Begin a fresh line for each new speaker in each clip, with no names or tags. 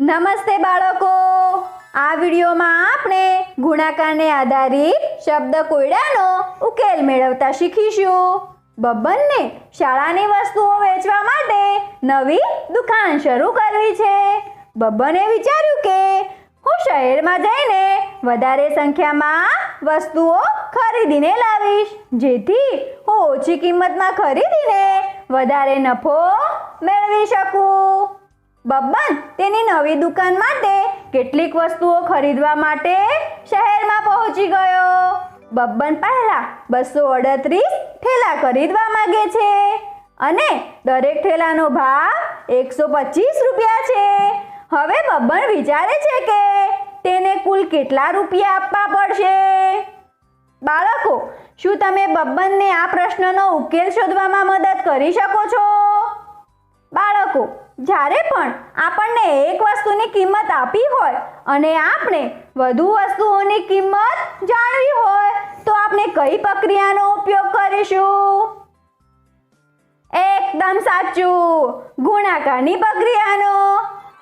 નમસ્તે બાળકો, આ વિડીયોમાં આપણે ગુણાકારને આધારિત શબ્દ કોયડાનો ઉકેલ મેળવતા શીખીશું। બબ્બનને શાળાની વસ્તુઓ વેચવા માટે નવી દુકાન શરૂ કરવી છે। બબ્બને વિચાર્યું કે હું શહેરમાં જઈને વધારે સંખ્યામાં વસ્તુઓ ખરીદીને લાવીશ, જેથી હું ઓછી કિંમતમાં ખરીદીને વધારે નફો મેળવી શકું। બબ્બન તેની નવી દુકાન માટે કેટલીક વસ્તુઓ ખરીદવા માટે શહેરમાં પહોંચી ગયો। બબ્બન પહેલા 238 ઠેલા ખરીદવા માંગે છે અને દરેક ઠેલાનો ભાવ 125 રૂપિયા છે। હવે બબ્બન વિચારે છે કે તેને કુલ કેટલા રૂપિયા આપવા પડશે। બાળકો, શું તમે બબ્બનને આ પ્રશ્નનો ઉકેલ શોધવામાં મદદ કરી શકો છો? બાળકો, જ્યારે પણ આપણને એક વસ્તુની કિંમત આપી હોય અને આપણે વધુ વસ્તુઓની કિંમત જાણવી હોય તો આપણે કઈ પ્રક્રિયાનો ઉપયોગ કરીશું? એકદમ સાચું, ગુણાકારની પ્રક્રિયાનો।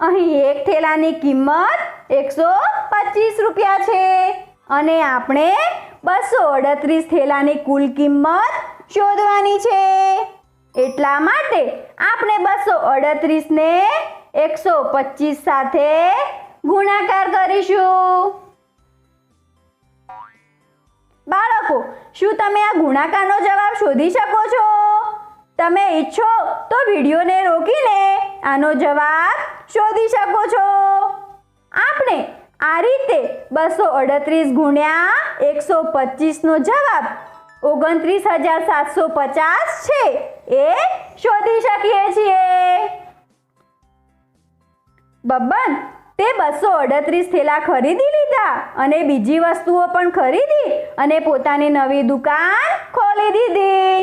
અહીં એક ઠેલાની કિંમત 125 રૂપિયા છે અને આપણે 238 ઠેલાની કુલ કિંમત શોધવાની છે। એટલા માટે આપણે 238 ને 125 સાથે ગુણાકાર કરીશું। બાળકો, શું તમે આ ગુણાકારનો જવાબ શોધી શકો છો? તમે ઈચ્છો તો વિડીયોને રોકીને આનો જવાબ શોધી શકો છો। આપણે આ રીતે 238 ગુણ્યા 125 નો જવાબ 29,750 છે એ શોધી શકીએ છીએ। બબ્બન તે 238 થેલા ખરીદી લીધા અને બીજી વસ્તુઓ પણ ખરીદી અને પોતાની નવી દુકાન ખોલી દીધી।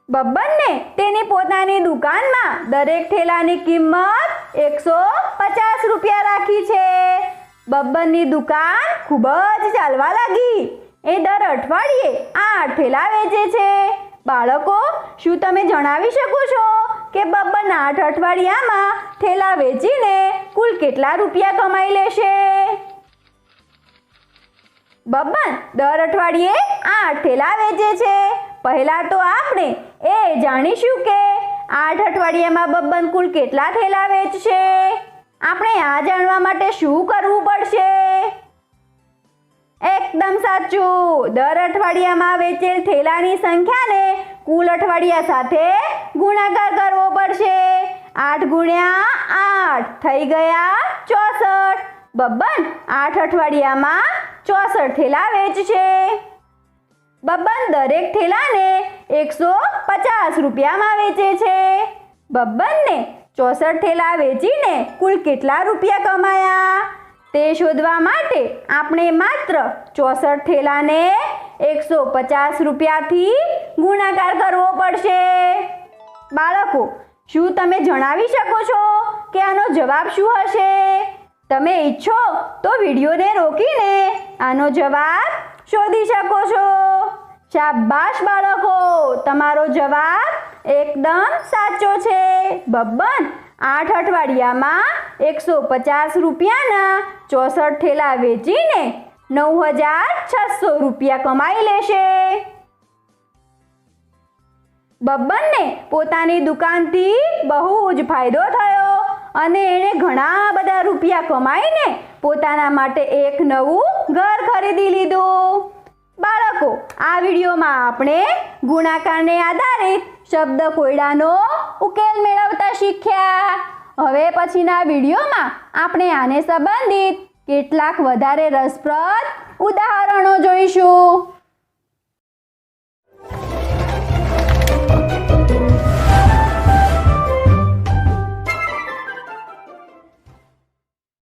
બબ્બનને તેની પોતાની દુકાનમાં દરેક ઠેલાની કિંમત 150 રૂપિયા રાખી છે। બબ્બનની દુકાન ખૂબ જ ચાલવા લાગી। એ દર અઠવાડિયે 8 ઠેલા વેચે છે। બાળકો, શું તમે જણાવી શકો છો કે બબ્બન 8 અઠવાડિયામાં ઠેલા વેચીને કુલ કેટલા રૂપિયા કમાઈ લેશે? બબ્બન દર અઠવાડિયે 8 ઠેલા વેચે છે। પહેલા તો આપણે એ જાણીશું કે 8 અઠવાડિયામાં બબ્બન કુલ કેટલા ઠેલા વેચશે। આપણે આ જાણવા માટે શું કરવું પડશે? એકદમ સાચું, દર અઠવાડિયામાં વેચેલ ઠેલાની સંખ્યાને કુલ અઠવાડિયા સાથે ગુણાકાર કરવો પડશે। 8 ગુણ્યા 8 થઈ ગયા 64। બબ્બન 8 અઠવાડિયામાં 64 ઠેલા વેચશે। બબ્બન દરેક ઠેલાને 150 રૂપિયામાં વેચે છે। બબ્બનને 64 ઠેલા વેચીને કુલ કેટલા રૂપિયા કમાયા તે શોધવા માટે આપણે માત્ર 64 ઠેલાને 150 રૂપિયાથી ગુણાકાર કરવો પડશે। બાળકો, શું તમે જણાવી શકો છો કે આનો જવાબ શું હશે? તમે ઈચ્છો તો વિડીયોને રોકીને આનો જવાબ શોધી શકો છો। શાબાશ બાળકો, તમારો જવાબ એકદમ સાચો છે। બબ્બન 8 અઠવાડિયામાં 150 રૂપિયાના 64 ઠેલા વેચીને 9,600 રૂપિયા કમાઈ લેશે। બબ્બનને પોતાની દુકાનથી બહુ જ ફાયદો થયો અને એણે ઘણા બધા રૂપિયા કમાઈને પોતાના માટે એક નવું ઘર ખરીદી લીધું। બાળકો, આ વિડીયોમાં આપણે ગુણાકારને આધારિત શબ્દ કોયડાનો ઉકેલ મેળવતા શીખ્યા। હવે પછીના વિડીયોમાં આપણે આને સંબંધિત કેટલાક વધારે રસપ્રદ ઉદાહરણો જોઈશું।